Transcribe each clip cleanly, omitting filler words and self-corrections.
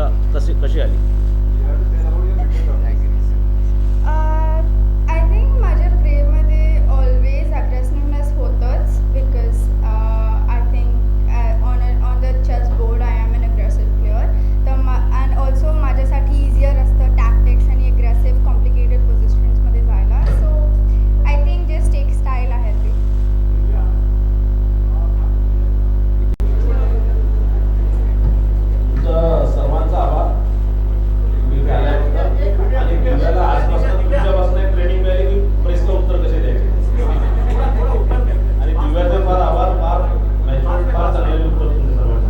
तुला कशी आली? आय थिंक माझ्या प्लेमध्ये ऑलवेज अग्रेसिव्हनेस होतंच because I think on the chess board I am an aggressive player. तर अँड ऑल्सो माझ्यासाठी इझियर असतं टॅक्टिक्स आणि अग्रेसिव्ह कॉम्प्लिकेटेड पोझिशन्समध्ये जायला. सो आय थिंक जस्ट एक स्टाईल आहे ती. सर्वांचा आभार. तुम्ही आल्याबद्दल आणि दिव्याला आजपासून तुमच्यापासून एक ट्रेनिंग मिळाली की प्रश्न उत्तर कसे द्यायचे आणि दिव्याचे फार आभार. फार चांगले उत्तर तुमचे सर्वांना.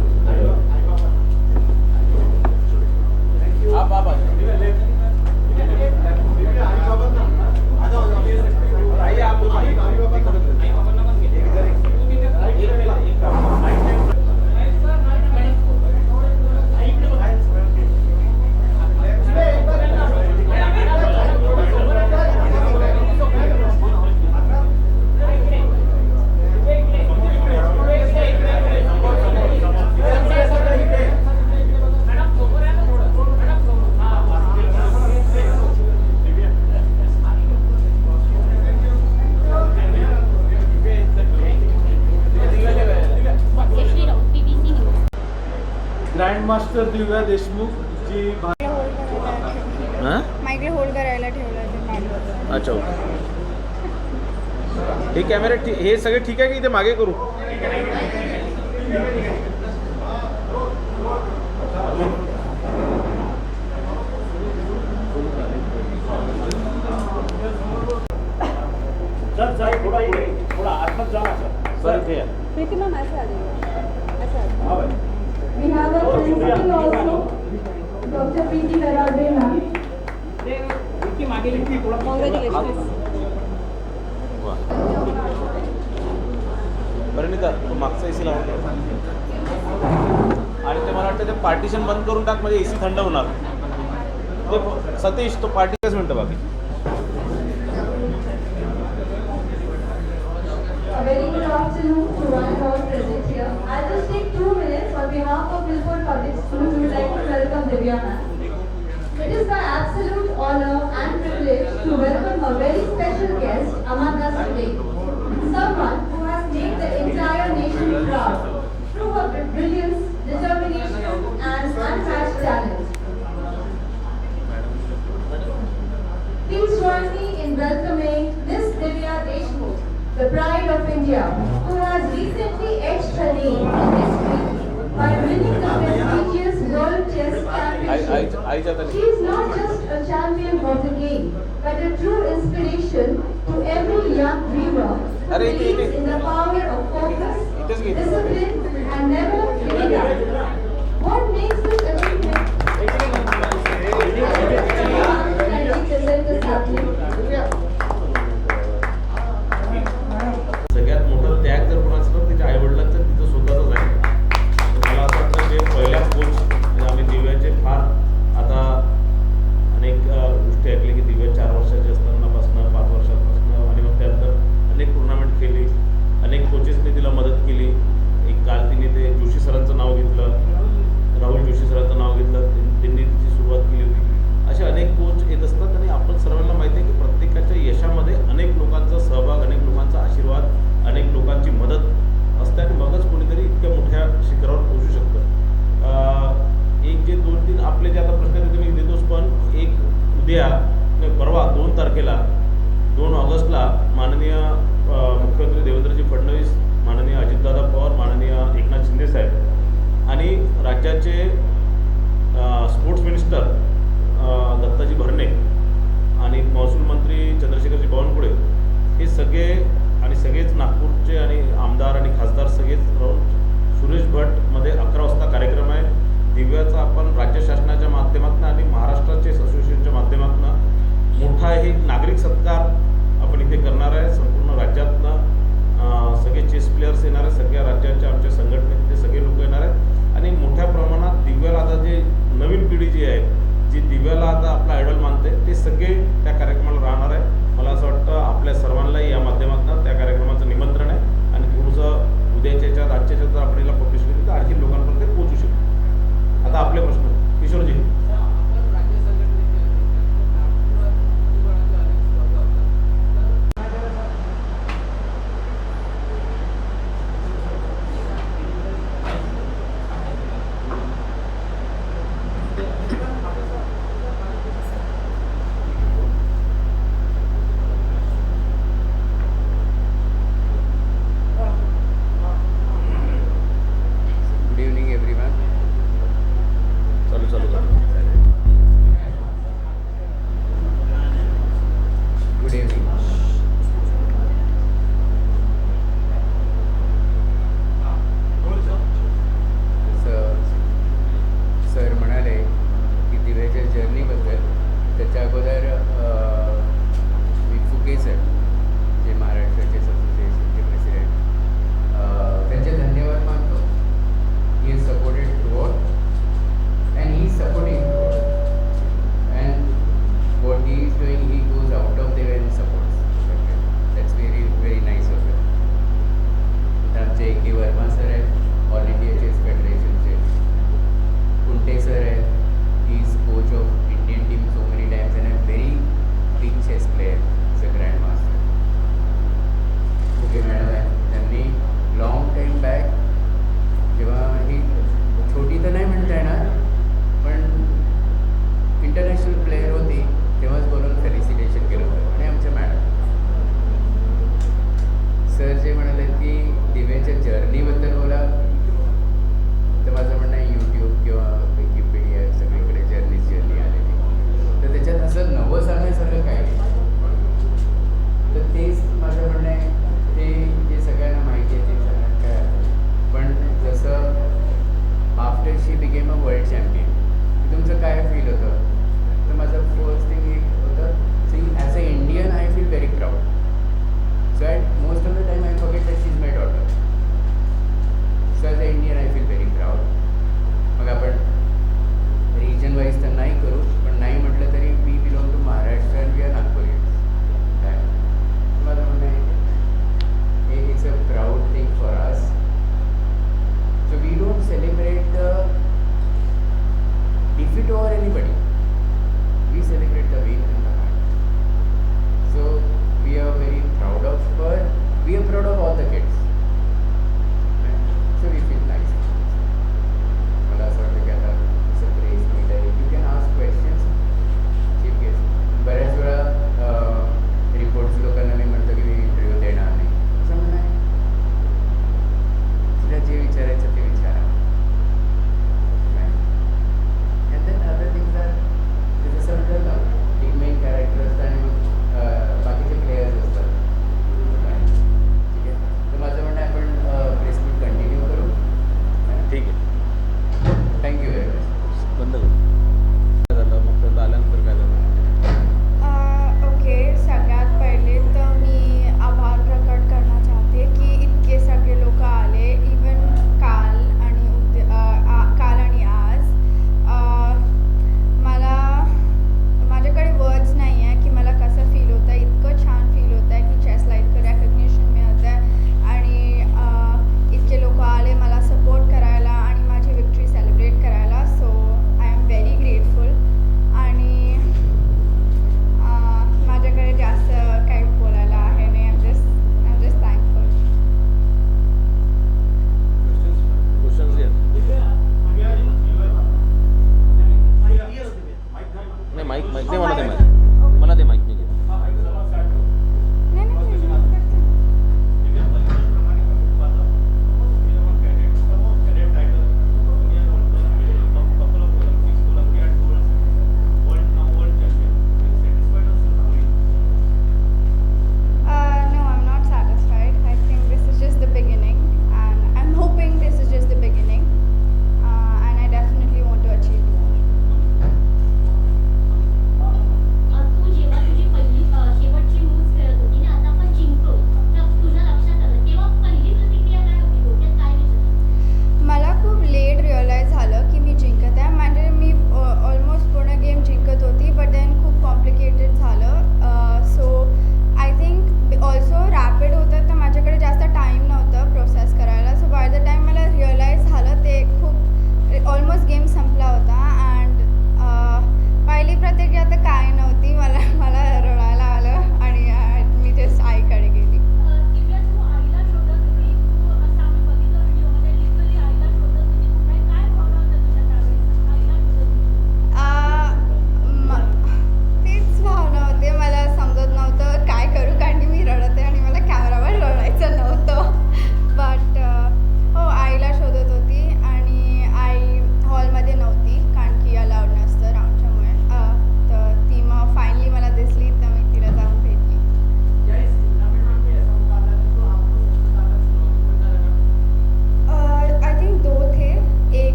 ग्रँड मास्टर दिव्या देशमुख जी माईकला होल्ड करायला ठेवलं. अच्छा ओके. हे कॅमेरे हे सगळे ठीक आहे की इथे मागे करू? थोड़ा आसपास जाना सर इथे या. We have a principal also, Dr. Preeti Narade ma'am. Congratulations. वा. परिणिता तू मागचा एसी लावून ठेव. आणि ते मला वाटतं ते पार्टिशन बंद करून टाक म्हणजे एसी थंड होणार. ते सतीश तो पार्टी मिनटं बाकी. A very good afternoon to one and all present here. I'll just take 2 minutes on behalf of Milford Public School. We would like to welcome Divya ma'am. It is my absolute honor and privilege to welcome a very special guest among us today. Someone who has made the entire nation proud through her brilliance, determination and unmatched talent. Please join me in welcoming Miss Divya Deshmukh, the pride of India, who has recently etched her name in history by winning the prestigious World Chess Championship. She is not just a champion of the game, but a true inspiration to every young dreamer who believes in the power of focus, discipline, and never giving up. What makes this achievement? सगळ्यात मोठं त्याग जर कोणाचं तर तिच्या आईवडिलांचं तिचं स्वतःच आहे. मला असं वाटतं ते पहिल्या कोच म्हणजे आम्ही दिव्याचे फार आता अनेक गोष्टी ऐकली की दिव्या 4 वर्षाची असतानापासून 5 वर्षापासून आणि मग त्यानंतर अनेक टुर्नामेंट खेळली. अनेक कोचेसने तिला मदत केली. एक काल तिने ते जोशी सरांचं नाव घेतलं, राहुल जोशी सरांचं नाव घेतलं, त्यांनी तिची सुरुवात केली होती. असे अनेक कोच येत असतात आणि आपण सर्वांना माहिती आहे की प्रत्येकाच्या यशामध्ये अनेक लोकांचा सहभाग, अनेक लोकांचा आशीर्वाद, अनेक लोकांची मदत असते आणि मगच कोणीतरी इतक्या मोठ्या शिखरावर पोहोचू शकतं. एक जे 2-3 आपले जे आता प्रश्न होते मी देतोच, पण एक उद्या परवा 2 तारखेला 2 ऑगस्टला माननीय मुख्यमंत्री देवेंद्रजी फडणवीस, माननीय अजितदादा पवार, माननीय एकनाथ शिंदे साहेब आणि राज्याचे स्पोर्ट्स मिनिस्टर दत्ताजी भरणे आणि महसूल मंत्री चंद्रशेखरजी बावनकुळे हे सगळे आणि सगळेच नागपूरचे आणि आमदार आणि खासदार सगळेच राहून सुरेश भटमध्ये 11 वाजता कार्यक्रम आहे. दिव्याचा आपण राज्य शासनाच्या माध्यमातून आणि महाराष्ट्र चेस असोसिएशनच्या माध्यमातून मोठा एक नागरिक सत्कार आपण इथे करणार आहे. संपूर्ण राज्यातनं सगळे चेस प्लेयर्स येणार आहेत, सगळ्या राज्याच्या आमच्या संघटनेतले सगळे लोक येणार आहेत आणि मोठ्या प्रमाणात दिव्याला आता जे नवीन पिढी जी आहे, जी दिव्याला आता आपला आयडॉल मानते, ते सगळे त्या कार्यक्रमाला राहणार आहे. मला असं वाटतं आपल्या सर्वांनाही या माध्यमातून त्या कार्यक्रमाचं निमंत्रण आहे आणि थोडंसं उद्याच्या याच्यात आजच्या याच्यात जर आपण याला पब्लिश केली तर आणखी लोकांपर्यंत पोहोचू शकतो. आता आपले प्रश्न किशोरजी.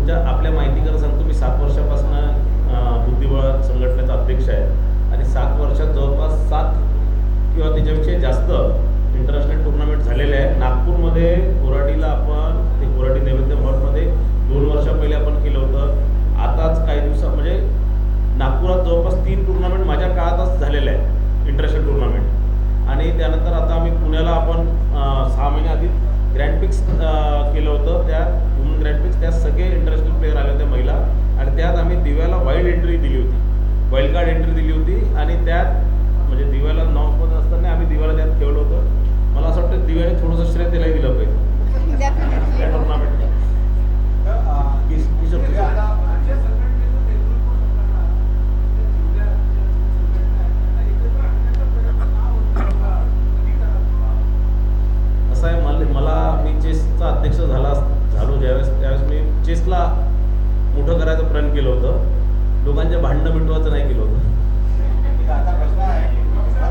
तुमच्या आपल्या माहितीकरता सांगतो, मी 7 वर्षापासून बुद्धिबळ संघटनेचा अध्यक्ष आहे आणि 7 वर्षात जवळपास 7 किंवा त्याच्यापेक्षा जास्त इंटरनॅशनल टुर्नामेंट झालेले आहे. नागपूरमध्ये कोराडीला आपण ते कोराडी नैवेद्य मठमध्ये 2 वर्षा पहिले आपण केलं होतं. आताच काही दिवसात म्हणजे नागपुरात जवळपास 3 टुर्नामेंट माझ्या काळातच झालेले आहे इंटरनॅशनल टुर्नामेंट. आणि त्यानंतर आता आम्ही पुण्याला आपण 6 महिने आधी ग्रँडपिक्स केलं होतं. त्या वुमन ग्रँडपिक्स त्यात सगळे इंटरनॅशनल प्लेयर आले होते महिला आणि त्यात आम्ही दिव्याला वाईल्ड एंट्री दिली होती, वाईल्ड कार्ड एंट्री दिली होती. आणि त्यात म्हणजे दिव्याला नॉर्ममध्ये असताना आम्ही दिव्याला त्यात खेळलो होतो. मला असं वाटतं दिव्याने थोडंसं श्रेय त्यालाही दिलं पाहिजे त्या डेफिनेटली. टुर्नामेंटला. असं आहे, मला मी चेसचा अध्यक्ष झालो त्यावेळेस मी चेसला मोठं करायचा प्रयत्न केलं होतं. लोकांचे भांडणं मिटवायचं नाही केलं होतं. आता प्रश्न आहे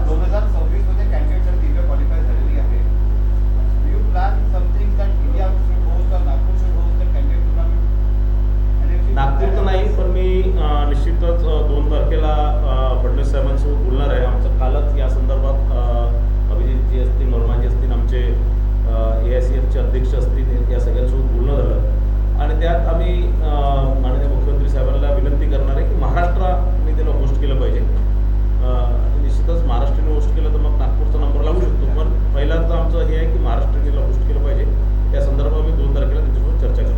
2026 मध्ये कॅन्डिडेट दिव्य क्वालिफाय झालेली आहे. Do you plan something that India should host or Nagpur should host the candidate tournament? Nagpur तर नाही, पण मी निश्चितच 2 तारखेला फडणवीस साहेबांसोबत बोलणार आहे. आमचं कालच या संदर्भात अभिजितजी असतील, वर्माजी असतील, आमचे AICFचे अध्यक्ष असतील, या सगळ्यांसोबत बोलणं झालं. आणि त्यात आम्ही माननीय मुख्यमंत्री साहेबांना विनंती करणार आहे की महाराष्ट्राने त्याला होस्ट केलं पाहिजे. निश्चितच महाराष्ट्राने होस्ट केलं तर मग नागपूरचा नंबर लागू शकतो, पण पहिल्यांदा आमचं हे आहे की महाराष्ट्राने होस्ट केलं पाहिजे. त्या संदर्भात आम्ही 2 तारखेला त्यांच्यासोबत चर्चा करणार.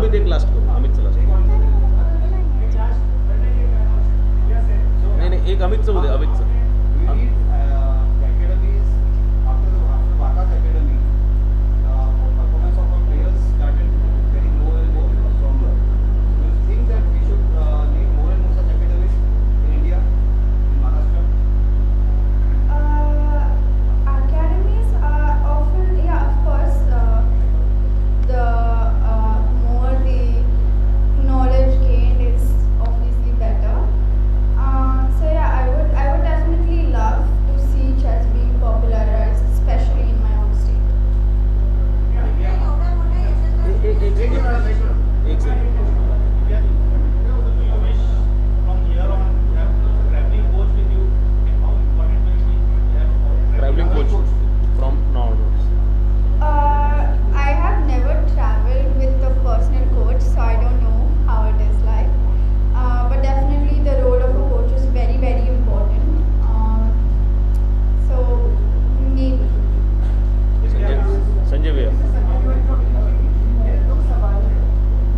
अमित एक लास्ट करू, अमितचं लास्ट. नाही नाही, एक अमितचं होऊ दे, अमितचं. Do you need academies after Waka's academy? Performance of our players started getting more and more stronger. Do you think that we should need more and more such academies in India, in Maharashtra? Academies are often, yeah, of course, the more the knowledge gained is obviously better. So yeah, I would definitely love to see chess being popularized, especially in my own state. एक second. From here on, you have traveling coach with you. And how important will it be to have a travelling coach from now onwards. I have never traveled with a personal coach, so I don't know how it is like. But definitely the role of a coach is very, very important. So maybe. Sanjay भैया.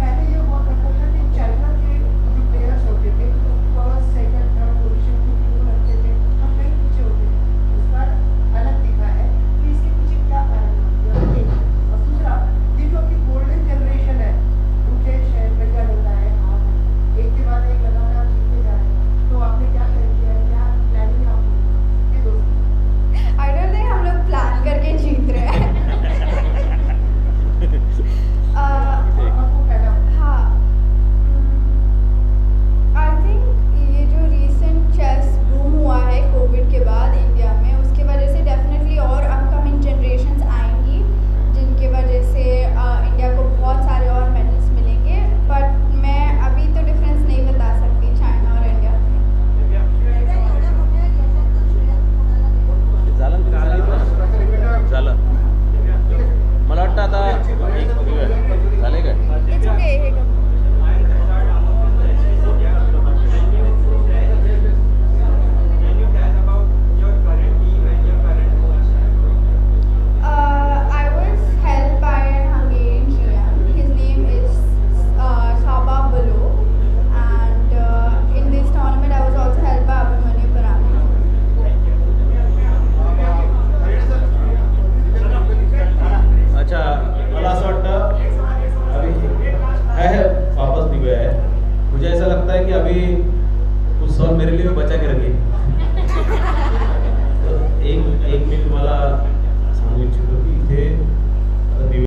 पहले ये हुआ करता था कि China के जो players होते थे फर्स्ट सेकंड थर्ड पोजीशन पे क्यों रखते थे, हम कहीं पीछे होते थे. इस बार अलग दिखा है, तो इसके पीछे क्या कारण है? एक और दूसरा, ये जो अभी गोल्डन जनरेशन है, मुकेश है, प्रज्ञा लोधा है, आप एक के बाद एक लगातार जीतते जा रहे हैं, तो आपने क्या तय किया है, क्या प्लानिंग है आपकी? ये दोस्त I don't think हम लोग प्लान करके जीत रहे हैं. आपको पहला हाँ, आई थिंक ये जो रिसेंट चेस बूम हुआ है कोविड के बाद इंडिया में, उसके वजह से डेफिनेटली और अपकमिंग जनरेशन्स आएंगी जिनके वजह से इंडिया को बहुत सारे और मेडल्स मिलेंगे. बट मैं अभी तो डिफरेंस नहीं बता सकती चाइना और इंडिया में. झालं ना, तुम्ही सांगितलं ना? झालं. मला वाटतं आता एक झाले काय? It's okay. हे कर. I was helped by an Hungarian GM. His name is Saba Balo, and in this tournament I was also helped by Abhimanyu Parani. अच्छा, मला असं वाटतं अभी है वापस दिव्या है. मुझे ऐसा लगता है कि अभी कुछ सवाल मेरे लिए भी बचा के रखिए. तो एक मी तुम्हाला सांगू इच्छितो की इथे